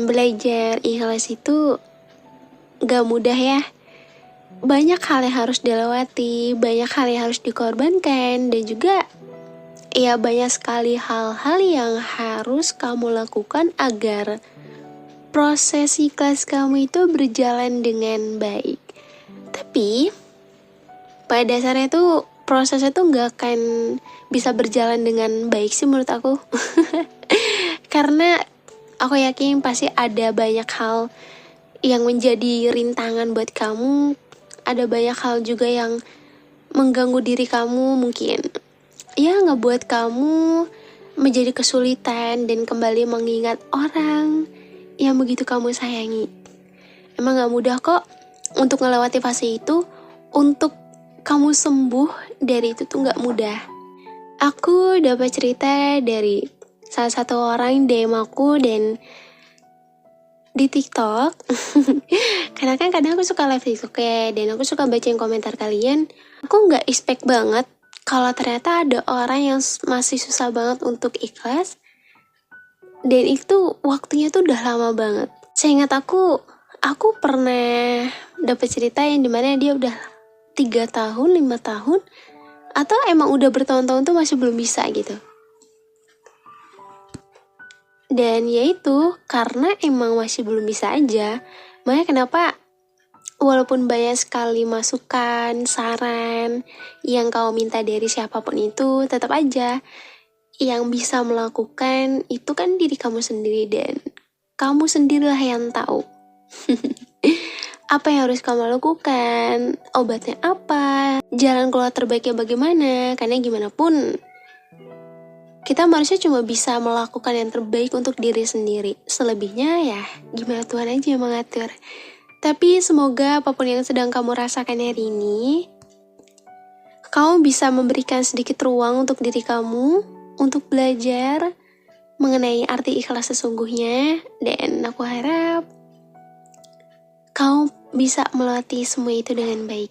Belajar ikhlas itu gak mudah ya. Banyak hal yang harus dilewati, banyak hal yang harus dikorbankan, dan juga ya banyak sekali hal-hal yang harus kamu lakukan agar proses ikhlas kamu itu berjalan dengan baik. Tapi pada dasarnya tuh prosesnya tuh gak akan bisa berjalan dengan baik sih menurut aku. Karena aku yakin pasti ada banyak hal yang menjadi rintangan buat kamu. Ada banyak hal juga yang mengganggu diri kamu, mungkin ya ngebuat kamu menjadi kesulitan dan kembali mengingat orang yang begitu kamu sayangi. Emang gak mudah kok untuk melewati fase itu. Untuk kamu sembuh dari itu tuh gak mudah. Aku dapat cerita dari salah satu orang DM aku dan di TikTok. Karena kan kadang aku suka live TikTok ya, dan aku suka bacain komentar kalian. Aku gak expect banget kalau ternyata ada orang yang masih susah banget untuk ikhlas. Dan itu waktunya tuh udah lama banget. Seingat aku pernah dapat cerita yang dimana dia udah 3 tahun, 5 tahun, atau emang udah bertahun-tahun tuh masih belum bisa gitu. Dan ya itu, karena emang masih belum bisa aja. Makanya kenapa walaupun banyak sekali masukan, saran yang kau minta dari siapapun itu, tetap aja yang bisa melakukan itu kan diri kamu sendiri, dan kamu sendirilah yang tahu apa yang harus kamu lakukan, obatnya apa, jalan keluar terbaiknya bagaimana. Karena gimana pun kita manusia cuma bisa melakukan yang terbaik untuk diri sendiri. Selebihnya ya gimana Tuhan aja yang mengatur. Tapi semoga apapun yang sedang kamu rasakan hari ini, kamu bisa memberikan sedikit ruang untuk diri kamu, untuk belajar mengenai arti ikhlas sesungguhnya. Dan aku harap kamu bisa melewati semua itu dengan baik.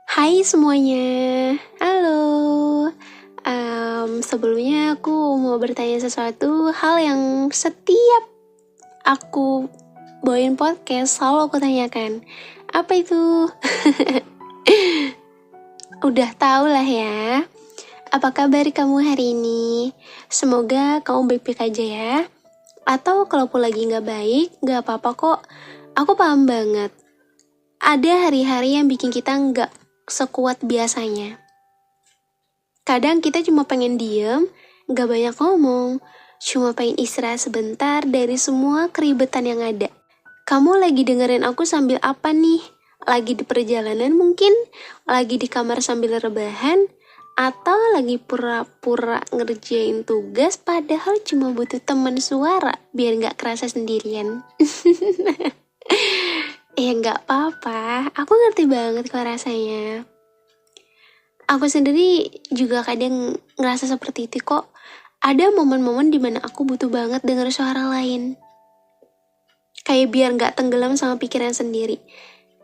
Hai semuanya, halo. Sebelumnya aku mau bertanya sesuatu hal yang setiap aku bawain podcast selalu aku tanyakan. Apa itu? Udah tau lah ya. Apa kabar kamu hari ini? Semoga kamu baik-baik aja ya. Atau kalaupun lagi gak baik, gak apa-apa kok. Aku paham banget. Ada hari-hari yang bikin kita gak sekuat biasanya. Kadang kita cuma pengen diem, gak banyak ngomong, cuma pengen istirahat sebentar dari semua keribetan yang ada. Kamu lagi dengerin aku sambil apa nih? Lagi di perjalanan mungkin? Lagi di kamar sambil rebahan? Atau lagi pura-pura ngerjain tugas padahal cuma butuh teman suara biar gak kerasa sendirian? Ya gak apa-apa, aku ngerti banget kok rasanya. Aku sendiri juga kadang ngerasa seperti itu kok. Ada momen-momen dimana aku butuh banget denger suara lain. Kayak biar gak tenggelam sama pikiran sendiri.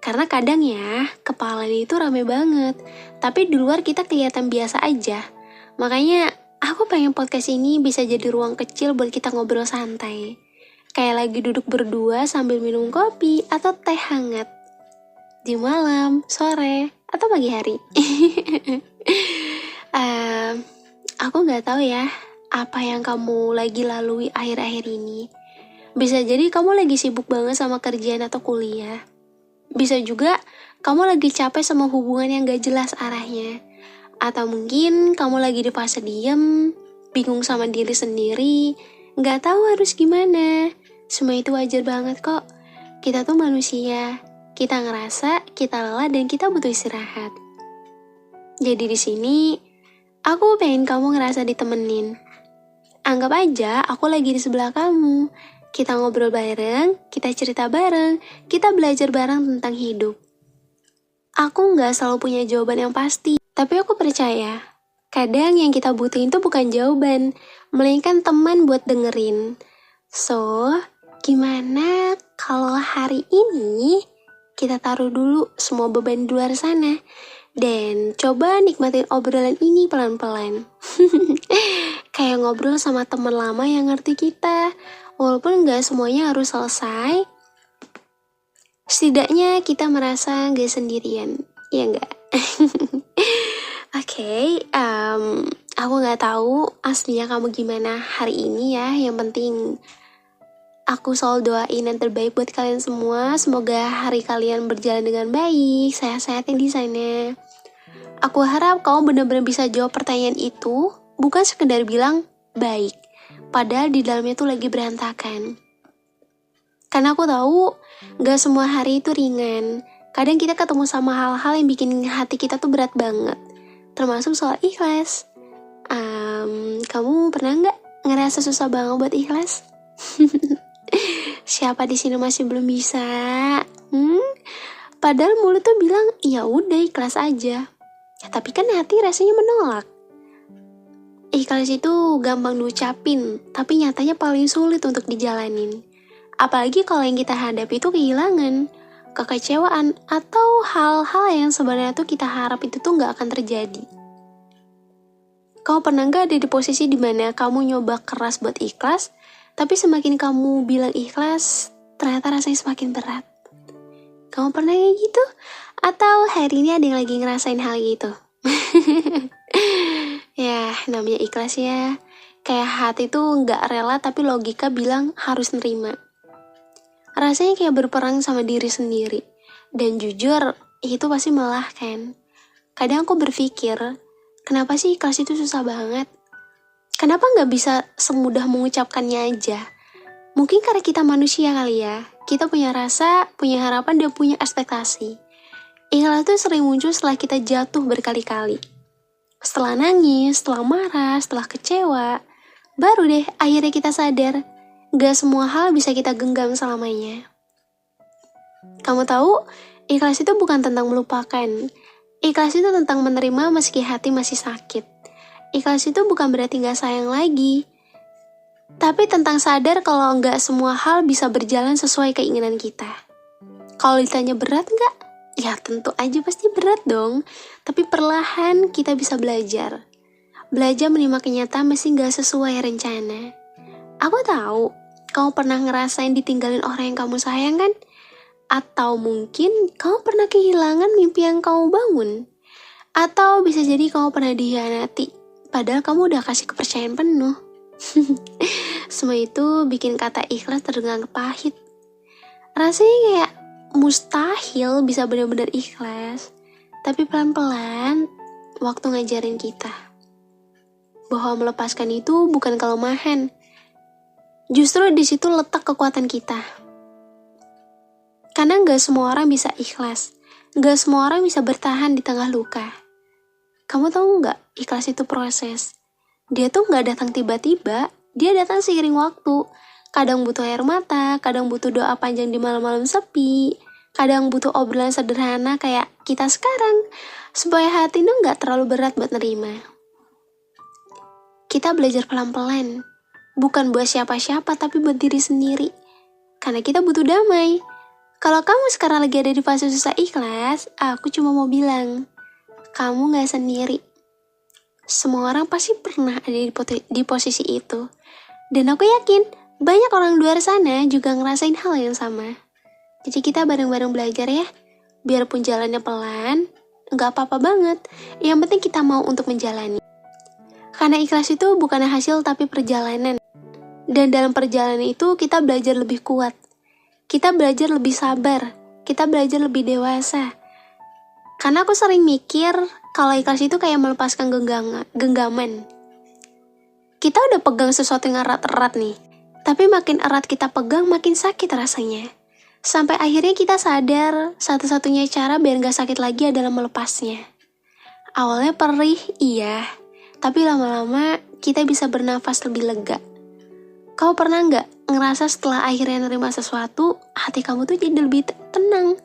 Karena kadang ya, kepala itu rame banget. Tapi di luar kita kelihatan biasa aja. Makanya aku pengen podcast ini bisa jadi ruang kecil buat kita ngobrol santai. Kayak lagi duduk berdua sambil minum kopi atau teh hangat. Di malam, sore, atau pagi hari. Aku gak tahu ya apa yang kamu lagi lalui akhir-akhir ini. Bisa jadi kamu lagi sibuk banget sama kerjaan atau kuliah. Bisa juga kamu lagi capek sama hubungan yang gak jelas arahnya. Atau mungkin kamu lagi di fase diem, bingung sama diri sendiri, gak tahu harus gimana. Semua itu wajar banget kok. Kita tuh manusia. Kita ngerasa, kita lelah, dan kita butuh istirahat. Jadi di sini, aku pengen kamu ngerasa ditemenin. Anggap aja aku lagi di sebelah kamu. Kita ngobrol bareng, kita cerita bareng, kita belajar bareng tentang hidup. Aku gak selalu punya jawaban yang pasti, tapi aku percaya, kadang yang kita butuhin tuh bukan jawaban, melainkan teman buat dengerin. So, gimana kalau hari ini kita taruh dulu semua beban di luar sana dan coba nikmatin obrolan ini pelan-pelan. Kayak ngobrol sama teman lama yang ngerti kita. Walaupun nggak semuanya harus selesai, setidaknya kita merasa nggak sendirian. Iya nggak? Oke, aku nggak tahu aslinya kamu gimana hari ini ya. Yang penting aku selalu doain yang terbaik buat kalian semua. Semoga hari kalian berjalan dengan baik, sehat-sehat di sana. Aku harap kamu benar-benar bisa jawab pertanyaan itu, bukan sekedar bilang baik, padahal di dalamnya tuh lagi berantakan. Karena aku tahu gak semua hari itu ringan. Kadang kita ketemu sama hal-hal yang bikin hati kita tuh berat banget, termasuk soal ikhlas. Kamu pernah gak ngerasa susah banget buat ikhlas? Siapa di sini masih belum bisa? Padahal mulut tuh bilang ya udah ikhlas aja. Ya, tapi kan hati rasanya menolak. Ikhlas itu gampang diucapin, tapi nyatanya paling sulit untuk dijalanin. Apalagi kalau yang kita hadapi itu kehilangan, kekecewaan, atau hal-hal yang sebenarnya tuh kita harap itu tuh gak akan terjadi. Kamu pernah gak ada di posisi dimana kamu nyoba keras buat ikhlas, tapi semakin kamu bilang ikhlas, ternyata rasanya semakin berat? Kamu pernah kayak gitu? Atau hari ini ada yang lagi ngerasain hal gitu? Ya, namanya ikhlas ya. Kayak hati tuh gak rela tapi logika bilang harus nerima. Rasanya kayak berperang sama diri sendiri. Dan jujur, itu pasti melelahkan. Kadang aku berpikir, kenapa sih ikhlas itu susah banget? Kenapa gak bisa semudah mengucapkannya aja? Mungkin karena kita manusia kali ya. Kita punya rasa, punya harapan, dan punya ekspektasi. Ikhlas itu sering muncul setelah kita jatuh berkali-kali. Setelah nangis, setelah marah, setelah kecewa, baru deh akhirnya kita sadar, gak semua hal bisa kita genggam selamanya. Kamu tahu, ikhlas itu bukan tentang melupakan. Ikhlas itu tentang menerima meski hati masih sakit. Ikhlas itu bukan berarti gak sayang lagi, tapi tentang sadar kalau gak semua hal bisa berjalan sesuai keinginan kita. Kalau ditanya berat gak? Ya tentu aja pasti berat dong. Tapi perlahan kita bisa belajar. Belajar menerima kenyataan meski gak sesuai rencana. Aku tahu, kamu pernah ngerasain ditinggalin orang yang kamu sayang kan? Atau mungkin kamu pernah kehilangan mimpi yang kamu bangun. Atau bisa jadi kamu pernah dikhianati, padahal kamu udah kasih kepercayaan penuh. Semua itu bikin kata ikhlas terdengar pahit. Rasanya kayak mustahil bisa benar-benar ikhlas. Tapi pelan-pelan waktu ngajarin kita bahwa melepaskan itu bukan kelemahan. Justru di situ letak kekuatan kita. Karena gak semua orang bisa ikhlas. Gak semua orang bisa bertahan di tengah luka. Kamu tahu gak, ikhlas itu proses. Dia tuh gak datang tiba-tiba. Dia datang seiring waktu. Kadang butuh air mata, kadang butuh doa panjang di malam-malam sepi, kadang butuh obrolan sederhana kayak kita sekarang, supaya hati itu gak terlalu berat buat nerima. Kita belajar pelan-pelan, bukan buat siapa-siapa tapi buat diri sendiri. Karena kita butuh damai. Kalau kamu sekarang lagi ada di fase susah ikhlas, aku cuma mau bilang, kamu gak sendiri. Semua orang pasti pernah ada di posisi itu. Dan aku yakin, banyak orang luar sana juga ngerasain hal yang sama. Jadi kita bareng-bareng belajar ya. Biarpun jalannya pelan, gak apa-apa banget. Yang penting kita mau untuk menjalani. Karena ikhlas itu bukan hasil tapi perjalanan. Dan dalam perjalanan itu kita belajar lebih kuat. Kita belajar lebih sabar. Kita belajar lebih dewasa. Karena aku sering mikir kalau ikhlas itu kayak melepaskan genggaman. Kita udah pegang sesuatu yang erat-erat nih. Tapi makin erat kita pegang, makin sakit rasanya. Sampai akhirnya kita sadar, satu-satunya cara biar gak sakit lagi adalah melepasnya. Awalnya perih, iya. Tapi lama-lama kita bisa bernafas lebih lega. Kau pernah gak ngerasa setelah akhirnya nerima sesuatu, hati kamu tuh jadi lebih tenang?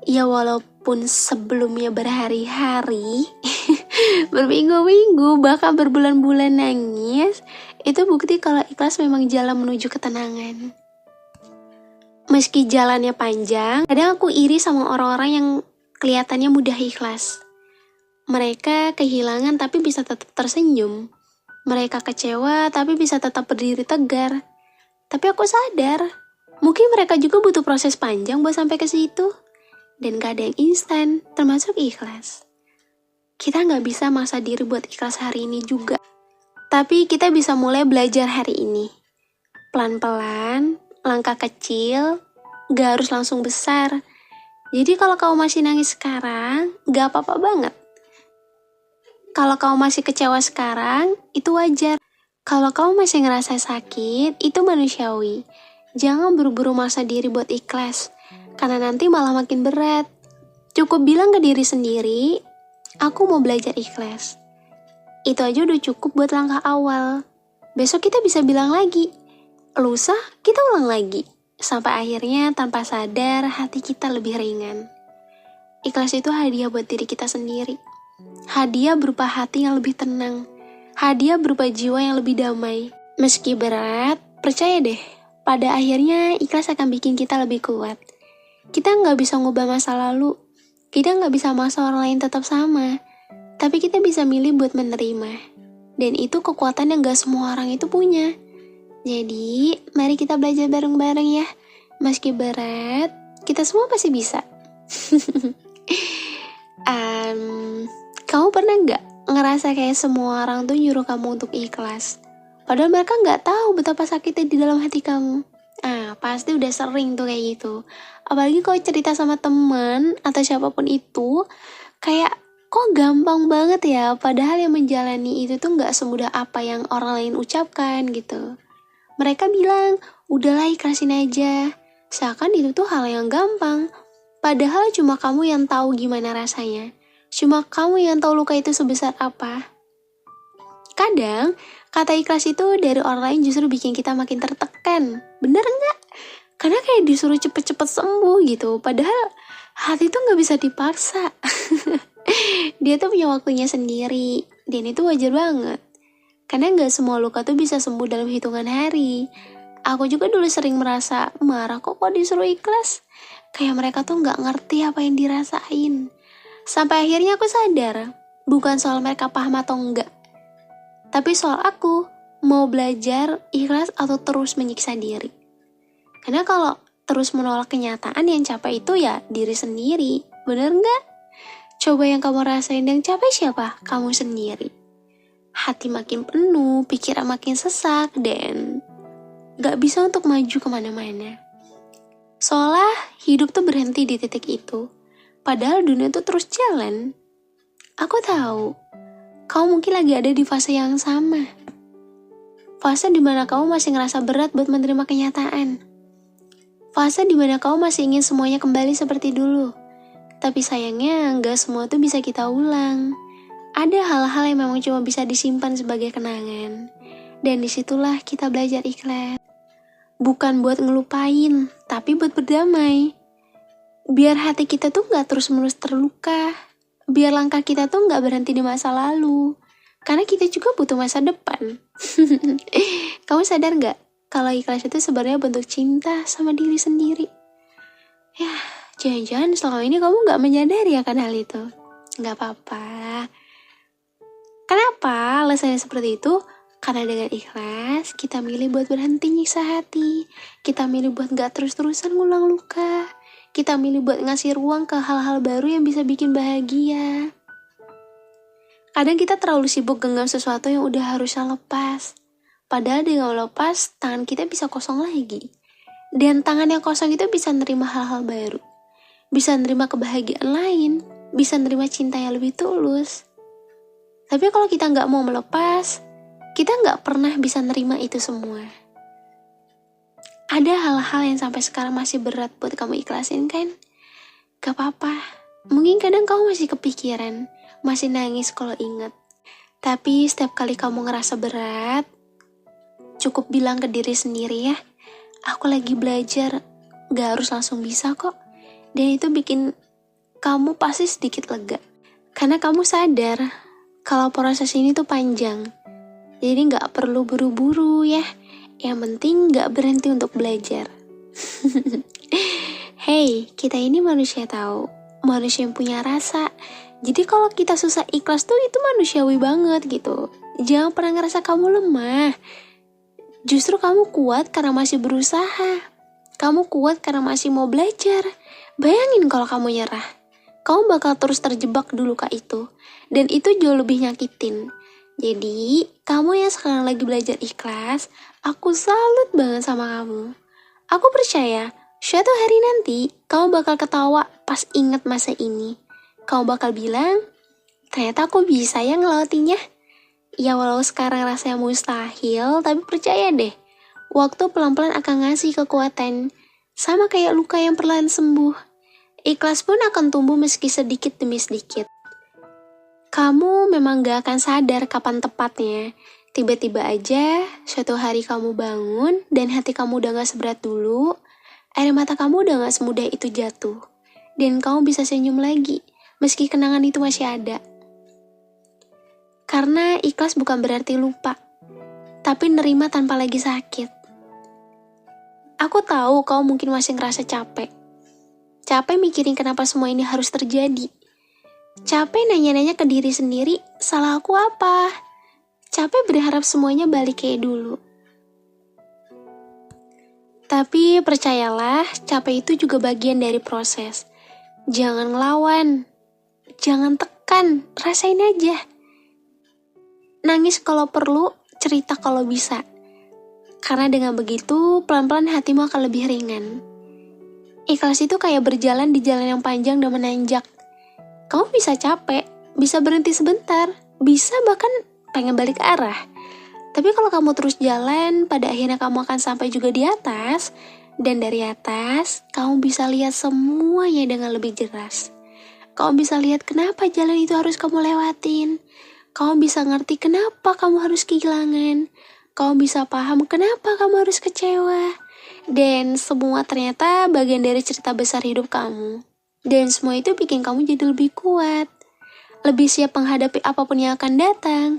Ya walaupun sebelumnya berhari-hari, berminggu-minggu, bahkan berbulan-bulan nangis, itu bukti kalau ikhlas memang jalan menuju ketenangan. Meski jalannya panjang, kadang aku iri sama orang-orang yang kelihatannya mudah ikhlas. Mereka kehilangan tapi bisa tetap tersenyum. Mereka kecewa tapi bisa tetap berdiri tegar. Tapi aku sadar, mungkin mereka juga butuh proses panjang buat sampai ke situ. Dan gak ada yang instan, termasuk ikhlas. Kita gak bisa maksa diri buat ikhlas hari ini juga. Tapi kita bisa mulai belajar hari ini. Pelan-pelan, langkah kecil, gak harus langsung besar. Jadi kalau kamu masih nangis sekarang, gak apa-apa banget. Kalau kamu masih kecewa sekarang, itu wajar. Kalau kamu masih ngerasa sakit, itu manusiawi. Jangan buru-buru maksa diri buat ikhlas, karena nanti malah makin berat. Cukup bilang ke diri sendiri, aku mau belajar ikhlas. Itu aja udah cukup buat langkah awal. Besok kita bisa bilang lagi, lusa kita ulang lagi. Sampai akhirnya tanpa sadar hati kita lebih ringan. Ikhlas itu hadiah buat diri kita sendiri. Hadiah berupa hati yang lebih tenang. Hadiah berupa jiwa yang lebih damai. Meski berat, percaya deh, pada akhirnya ikhlas akan bikin kita lebih kuat. Kita nggak bisa ngubah masa lalu. Kita nggak bisa maksa orang lain tetap sama. Tapi kita bisa milih buat menerima. Dan itu kekuatan yang nggak semua orang itu punya. Jadi, mari kita belajar bareng-bareng ya. Meski berat, kita semua pasti bisa. Kamu pernah nggak ngerasa kayak semua orang tuh nyuruh kamu untuk ikhlas? Padahal mereka nggak tahu betapa sakitnya di dalam hati kamu. Pasti udah sering tuh kayak gitu. Apalagi kalau cerita sama teman atau siapapun itu, kayak kok gampang banget ya. Padahal yang menjalani itu tuh nggak semudah apa yang orang lain ucapkan gitu. Mereka bilang, udahlah ikhlasin aja. Seakan itu tuh hal yang gampang. Padahal cuma kamu yang tahu gimana rasanya. Cuma kamu yang tahu luka itu sebesar apa. Kadang, kata ikhlas itu dari orang lain justru bikin kita makin tertekan. Bener nggak? Karena kayak disuruh cepet-cepet sembuh gitu. Padahal hati itu nggak bisa dipaksa. Dia tuh punya waktunya sendiri. Dan itu wajar banget. Karena nggak semua luka tuh bisa sembuh dalam hitungan hari. Aku juga dulu sering merasa marah kok disuruh ikhlas. Kayak mereka tuh nggak ngerti apa yang dirasain. Sampai akhirnya aku sadar, bukan soal mereka paham atau enggak. Tapi soal aku, mau belajar ikhlas atau terus menyiksa diri. Karena kalau terus menolak kenyataan yang capek itu ya diri sendiri. Bener nggak? Coba yang kamu rasain yang capek siapa? Kamu sendiri. Hati makin penuh, pikiran makin sesak, dan gak bisa untuk maju kemana-mana. Seolah hidup tuh berhenti di titik itu. Padahal dunia tuh terus jalan. Aku tahu, kamu mungkin lagi ada di fase yang sama. Fase dimana kamu masih ngerasa berat buat menerima kenyataan. Fase dimana kamu masih ingin semuanya kembali seperti dulu. Tapi sayangnya gak semua tuh bisa kita ulang. Ada hal-hal yang memang cuma bisa disimpan sebagai kenangan. Dan disitulah kita belajar ikhlas. Bukan buat ngelupain, tapi buat berdamai. Biar hati kita tuh gak terus-menerus terluka. Biar langkah kita tuh gak berhenti di masa lalu. Karena kita juga butuh masa depan. Kamu sadar gak? Kalau ikhlas itu sebenarnya bentuk cinta sama diri sendiri. Ya, jangan-jangan selama ini kamu gak menyadari akan hal itu. Gak apa-apa. Kenapa alasannya seperti itu? Karena dengan ikhlas, kita milih buat berhenti nyiksa hati. Kita milih buat gak terus-terusan ngulang luka. Kita milih buat ngasih ruang ke hal-hal baru yang bisa bikin bahagia. Kadang kita terlalu sibuk genggam sesuatu yang udah harusnya lepas. Padahal dengan lepas, tangan kita bisa kosong lagi. Dan tangan yang kosong itu bisa nerima hal-hal baru. Bisa nerima kebahagiaan lain. Bisa nerima cinta yang lebih tulus. Tapi kalau kita gak mau melepas, kita gak pernah bisa nerima itu semua. Ada hal-hal yang sampai sekarang masih berat buat kamu ikhlasin kan? Gak apa-apa. Mungkin kadang kamu masih kepikiran, masih nangis kalau ingat. Tapi setiap kali kamu ngerasa berat, cukup bilang ke diri sendiri ya, aku lagi belajar, gak harus langsung bisa kok. Dan itu bikin kamu pasti sedikit lega. Karena kamu sadar, kalau proses ini tuh panjang. Jadi gak perlu buru-buru ya. Yang penting gak berhenti untuk belajar. Hey, kita ini manusia tahu. Manusia yang punya rasa. Jadi kalau kita susah ikhlas tuh itu manusiawi banget gitu. Jangan pernah ngerasa kamu lemah. Justru kamu kuat karena masih berusaha. Kamu kuat karena masih mau belajar. Bayangin kalau kamu nyerah. Kamu bakal terus terjebak dulu kak itu. Dan itu jauh lebih nyakitin. Jadi, kamu yang sekarang lagi belajar ikhlas, aku salut banget sama kamu. Aku percaya, suatu hari nanti, kamu bakal ketawa pas inget masa ini. Kamu bakal bilang, ternyata aku bisa ya ngelautinya. Ya walau sekarang rasanya mustahil, tapi percaya deh, waktu pelan-pelan akan ngasih kekuatan. Sama kayak luka yang perlahan sembuh. Ikhlas pun akan tumbuh meski sedikit demi sedikit. Kamu memang gak akan sadar kapan tepatnya. Tiba-tiba aja, suatu hari kamu bangun dan hati kamu udah gak seberat dulu, air mata kamu udah gak semudah itu jatuh. Dan kamu bisa senyum lagi, meski kenangan itu masih ada. Karena ikhlas bukan berarti lupa, tapi nerima tanpa lagi sakit. Aku tahu kau mungkin masih ngerasa capek. Capek mikirin kenapa semua ini harus terjadi. Capek nanya-nanya ke diri sendiri, salah aku apa? Capek berharap semuanya balik kayak dulu. Tapi percayalah, capek itu juga bagian dari proses. Jangan ngelawan, jangan tekan, rasain aja. Nangis kalau perlu, cerita kalau bisa. Karena dengan begitu, pelan-pelan hatimu akan lebih ringan. Ikhlas itu kayak berjalan di jalan yang panjang dan menanjak. Kamu bisa capek, bisa berhenti sebentar, bisa bahkan pengen balik arah. Tapi kalau kamu terus jalan, pada akhirnya kamu akan sampai juga di atas. Dan dari atas, kamu bisa lihat semuanya dengan lebih jelas. Kamu bisa lihat kenapa jalan itu harus kamu lewatin. Kamu bisa ngerti kenapa kamu harus kehilangan. Kamu bisa paham kenapa kamu harus kecewa. Dan semua ternyata bagian dari cerita besar hidup kamu. Dan semua itu bikin kamu jadi lebih kuat. Lebih siap menghadapi apapun yang akan datang.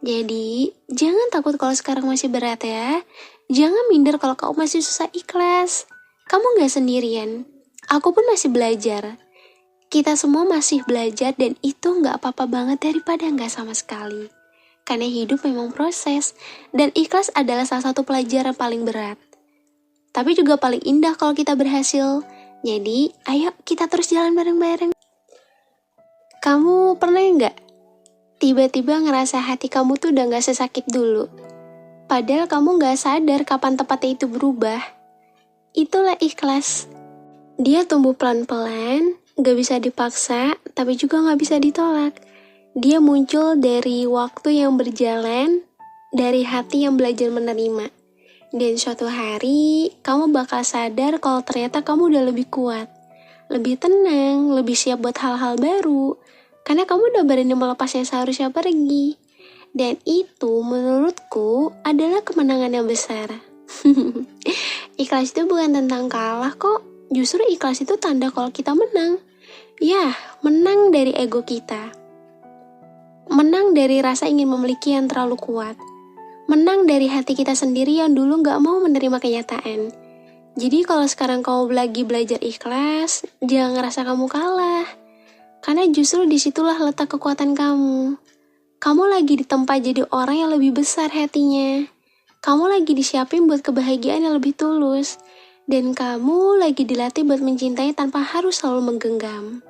Jadi, jangan takut kalau sekarang masih berat ya. Jangan minder kalau kamu masih susah ikhlas. Kamu gak sendirian. Aku pun masih belajar. Kita semua masih belajar dan itu gak apa-apa banget daripada gak sama sekali. Karena hidup memang proses. Dan ikhlas adalah salah satu pelajaran paling berat. Tapi juga paling indah kalau kita berhasil. Jadi, ayo kita terus jalan bareng-bareng. Kamu pernah nggak tiba-tiba ngerasa hati kamu tuh udah nggak sesakit dulu? Padahal kamu nggak sadar kapan tepatnya itu berubah. Itulah ikhlas. Dia tumbuh pelan-pelan, nggak bisa dipaksa, tapi juga nggak bisa ditolak. Dia muncul dari waktu yang berjalan, dari hati yang belajar menerima. Dan suatu hari, kamu bakal sadar kalau ternyata kamu udah lebih kuat. Lebih tenang, lebih siap buat hal-hal baru. Karena kamu udah berani melepas yang seharusnya pergi. Dan itu menurutku adalah kemenangan yang besar. Ikhlas itu bukan tentang kalah kok. Justru ikhlas itu tanda kalau kita menang. Ya, menang dari ego kita. Menang dari rasa ingin memiliki yang terlalu kuat. Menang dari hati kita sendiri yang dulu gak mau menerima kenyataan. Jadi kalau sekarang kamu lagi belajar ikhlas, jangan ngerasa kamu kalah. Karena justru disitulah letak kekuatan kamu. Kamu lagi ditempa jadi orang yang lebih besar hatinya. Kamu lagi disiapin buat kebahagiaan yang lebih tulus. Dan kamu lagi dilatih buat mencintai tanpa harus selalu menggenggam.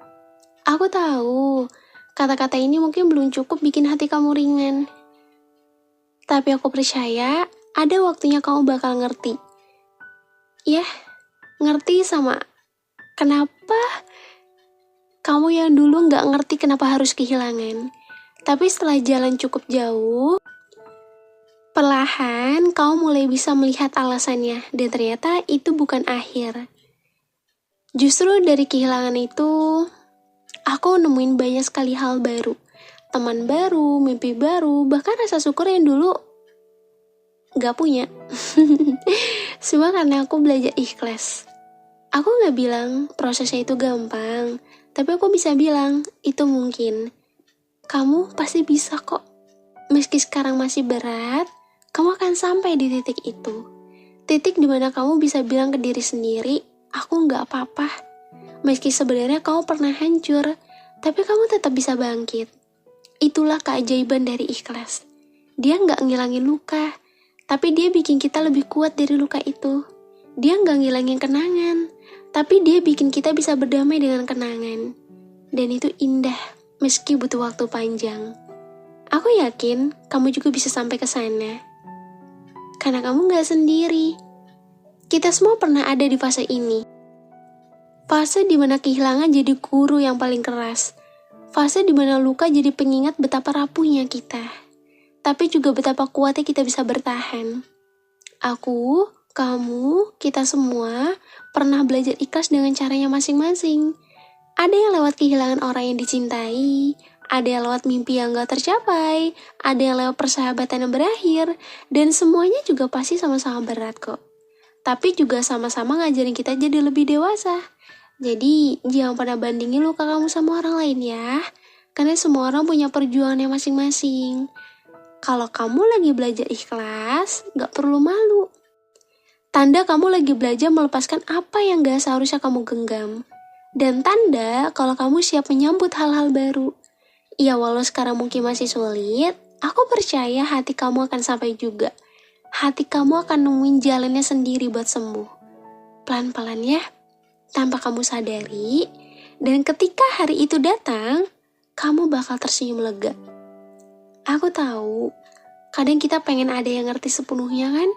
Aku tahu, kata-kata ini mungkin belum cukup bikin hati kamu ringan. Tapi aku percaya ada waktunya kamu bakal ngerti. Ya, ngerti sama kenapa kamu yang dulu gak ngerti kenapa harus kehilangan. Tapi setelah jalan cukup jauh, perlahan kamu mulai bisa melihat alasannya. Dan ternyata itu bukan akhir. Justru dari kehilangan itu, aku nemuin banyak sekali hal baru. Teman baru, mimpi baru, bahkan rasa syukur yang dulu gak punya. Semua karena aku belajar ikhlas. Aku gak bilang prosesnya itu gampang, tapi aku bisa bilang itu mungkin. Kamu pasti bisa kok. Meski sekarang masih berat, kamu akan sampai di titik itu. Titik dimana kamu bisa bilang ke diri sendiri, aku gak apa-apa. Meski sebenarnya kamu pernah hancur, tapi kamu tetap bisa bangkit. Itulah keajaiban dari ikhlas. Dia nggak ngilangin luka, tapi dia bikin kita lebih kuat dari luka itu. Dia nggak ngilangin kenangan, tapi dia bikin kita bisa berdamai dengan kenangan. Dan itu indah, meski butuh waktu panjang. Aku yakin kamu juga bisa sampai ke sana. Karena kamu nggak sendiri. Kita semua pernah ada di fase ini. Fase di mana kehilangan jadi guru yang paling keras. Fase di mana luka jadi pengingat betapa rapuhnya kita. Tapi juga betapa kuatnya kita bisa bertahan. Aku, kamu, kita semua pernah belajar ikhlas dengan caranya masing-masing. Ada yang lewat kehilangan orang yang dicintai, ada yang lewat mimpi yang gak tercapai, ada yang lewat persahabatan yang berakhir, dan semuanya juga pasti sama-sama berat kok. Tapi juga sama-sama ngajarin kita jadi lebih dewasa. Jadi jangan pernah bandingin luka kamu sama orang lain ya, karena semua orang punya perjuangannya masing-masing. Kalau kamu lagi belajar ikhlas, gak perlu malu. Tanda kamu lagi belajar melepaskan apa yang gak seharusnya kamu genggam. Dan tanda kalau kamu siap menyambut hal-hal baru. Ya walau sekarang mungkin masih sulit, aku percaya hati kamu akan sampai juga. Hati kamu akan nemuin jalannya sendiri buat sembuh. Pelan-pelan ya, tanpa kamu sadari. Dan ketika hari itu datang, kamu bakal tersenyum lega. Aku tahu, kadang kita pengen ada yang ngerti sepenuhnya kan?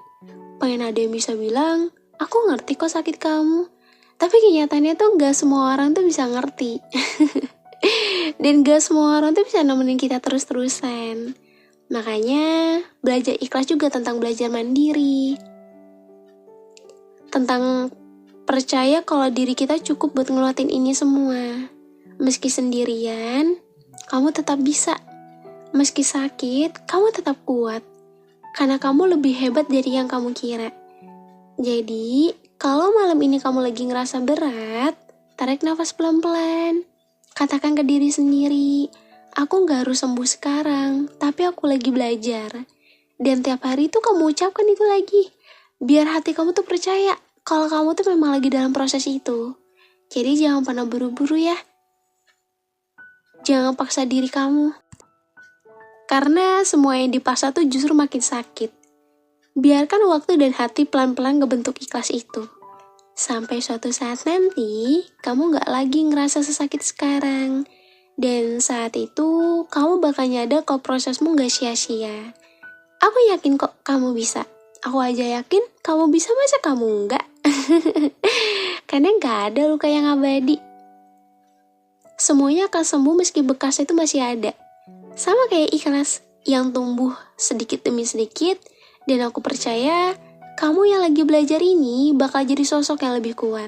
Pengen ada yang bisa bilang, aku ngerti kok sakit kamu. Tapi kenyataannya tuh gak semua orang tuh bisa ngerti. Dan gak semua orang tuh bisa nemenin kita terus-terusan. Makanya belajar ikhlas juga tentang belajar mandiri. Tentang percaya kalau diri kita cukup buat ngeluatin ini semua. Meski sendirian, kamu tetap bisa. Meski sakit, kamu tetap kuat. Karena kamu lebih hebat dari yang kamu kira. Jadi, kalau malam ini kamu lagi ngerasa berat, tarik nafas pelan-pelan. Katakan ke diri sendiri, aku gak harus sembuh sekarang, tapi aku lagi belajar. Dan tiap hari itu kamu ucapkan itu lagi. Biar hati kamu tuh percaya kalau kamu tuh memang lagi dalam proses itu. Jadi jangan pernah buru-buru ya. Jangan paksa diri kamu. Karena semua yang dipaksa tuh justru makin sakit. Biarkan waktu dan hati pelan-pelan ngebentuk ikhlas itu. Sampai suatu saat nanti, kamu gak lagi ngerasa sesakit sekarang. Dan saat itu, kamu bakal nyadar kalau prosesmu gak sia-sia. Aku yakin kok kamu bisa. Aku aja yakin kamu bisa, masa kamu enggak? Karena gak ada luka yang abadi. Semuanya akan sembuh meski bekas itu masih ada. Sama kayak ikhlas yang tumbuh sedikit demi sedikit. Dan aku percaya kamu yang lagi belajar ini bakal jadi sosok yang lebih kuat.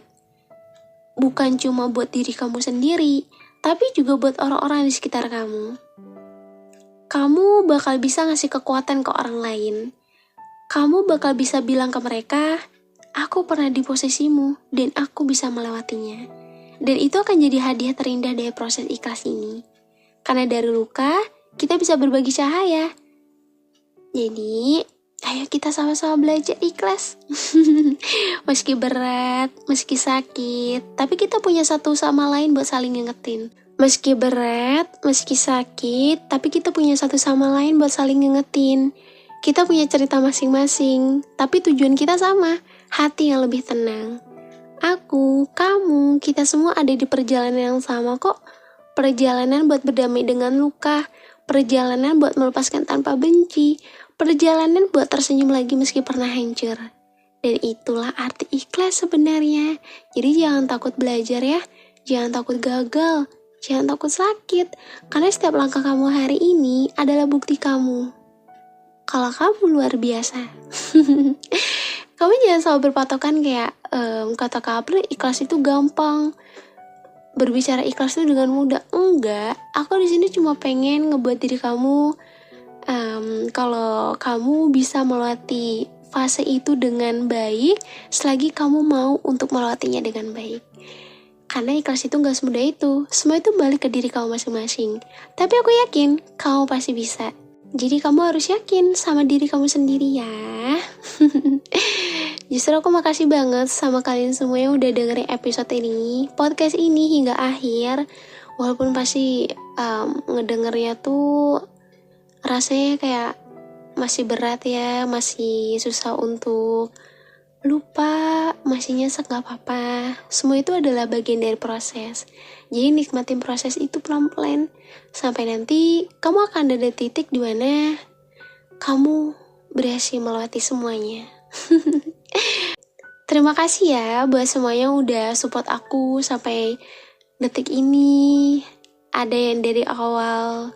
Bukan cuma buat diri kamu sendiri, tapi juga buat orang-orang di sekitar kamu. Kamu bakal bisa ngasih kekuatan ke orang lain. Kamu bakal bisa bilang ke mereka, aku pernah di posisimu dan aku bisa melewatinya. Dan itu akan jadi hadiah terindah dari proses ikhlas ini. Karena dari luka, kita bisa berbagi cahaya. Jadi, ayo kita sama-sama belajar ikhlas. Meski berat, meski sakit, tapi kita punya satu sama lain buat saling ngingetin. Meski berat, meski sakit, tapi kita punya satu sama lain buat saling ngingetin. Kita punya cerita masing-masing, tapi tujuan kita sama, hati yang lebih tenang. Aku, kamu, kita semua ada di perjalanan yang sama kok. Perjalanan buat berdamai dengan luka, perjalanan buat melepaskan tanpa benci, perjalanan buat tersenyum lagi meski pernah hancur. Dan itulah arti ikhlas sebenarnya. Jadi jangan takut belajar ya, jangan takut gagal, jangan takut sakit. Karena setiap langkah kamu hari ini adalah bukti kamu kalau kamu luar biasa. Kamu jangan selalu berpatokan kayak kata Kak April, ikhlas itu gampang. Berbicara ikhlas itu dengan mudah. Enggak, aku di sini cuma pengen ngebuat diri kamu kalau kamu bisa melewati fase itu dengan baik, selagi kamu mau untuk melewatinya dengan baik. Karena ikhlas itu gak semudah itu. Semua itu balik ke diri kamu masing-masing. Tapi aku yakin kamu pasti bisa. Jadi kamu harus yakin sama diri kamu sendiri ya. Justru aku makasih banget sama kalian semua yang udah dengerin episode ini, podcast ini hingga akhir. Walaupun pasti ngedengernya tuh rasanya kayak masih berat ya, masih susah untuk lupa, masih nyesek gak apa-apa. Semua itu adalah bagian dari proses. Jadi nikmatin proses itu pelan-pelan. Sampai nanti kamu akan ada titik di mana kamu berhasil melewati semuanya. Terima kasih ya buat semuanya yang udah support aku sampai detik ini. Ada yang dari awal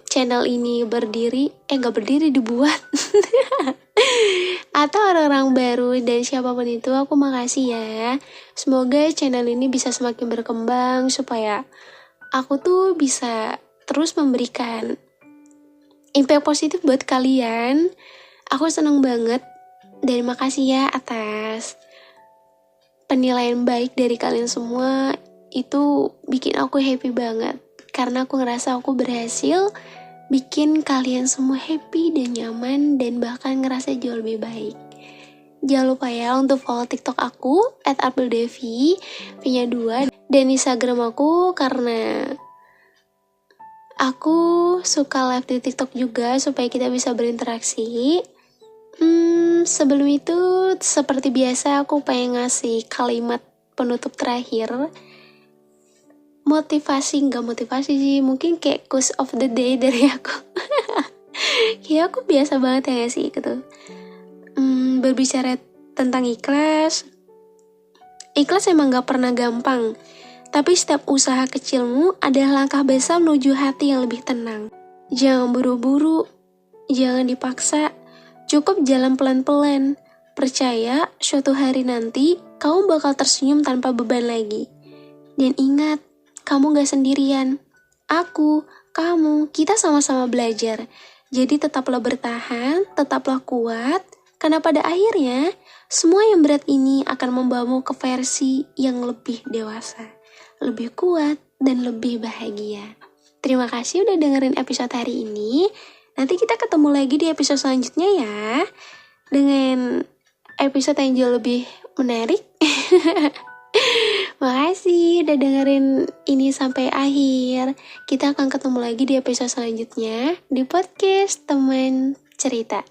channel ini berdiri, gak berdiri, dibuat. Atau orang-orang baru dan siapapun itu, aku makasih ya. Semoga channel ini bisa semakin berkembang supaya aku tuh bisa terus memberikan impact positif buat kalian. Aku seneng banget dan makasih ya atas penilaian baik dari kalian semua. Itu bikin aku happy banget karena aku ngerasa aku berhasil bikin kalian semua happy dan nyaman dan bahkan ngerasa jauh lebih baik. Jangan lupa ya untuk follow TikTok aku @aprildevi punya 2 dan Instagram aku karena aku suka live di TikTok juga supaya kita bisa berinteraksi. Sebelum itu seperti biasa aku pengen ngasih kalimat penutup terakhir. Nggak motivasi sih, mungkin kayak quote of the day dari aku. Ya aku biasa banget ya sih gitu. Berbicara tentang ikhlas emang gak pernah gampang, tapi setiap usaha kecilmu adalah langkah besar menuju hati yang lebih tenang. Jangan buru-buru, jangan dipaksa, cukup jalan pelan-pelan. Percaya suatu hari nanti kamu bakal tersenyum tanpa beban lagi. Dan ingat, kamu gak sendirian. Aku, kamu, kita sama-sama belajar. Jadi tetaplah bertahan, tetaplah kuat, karena pada akhirnya semua yang berat ini akan membawamu ke versi yang lebih dewasa, lebih kuat, dan lebih bahagia. Terima kasih udah dengerin episode hari ini. Nanti kita ketemu lagi di episode selanjutnya ya, dengan episode yang jauh lebih menarik. Makasih udah dengerin ini sampai akhir. Kita akan ketemu lagi di episode selanjutnya di podcast Teman Cerita.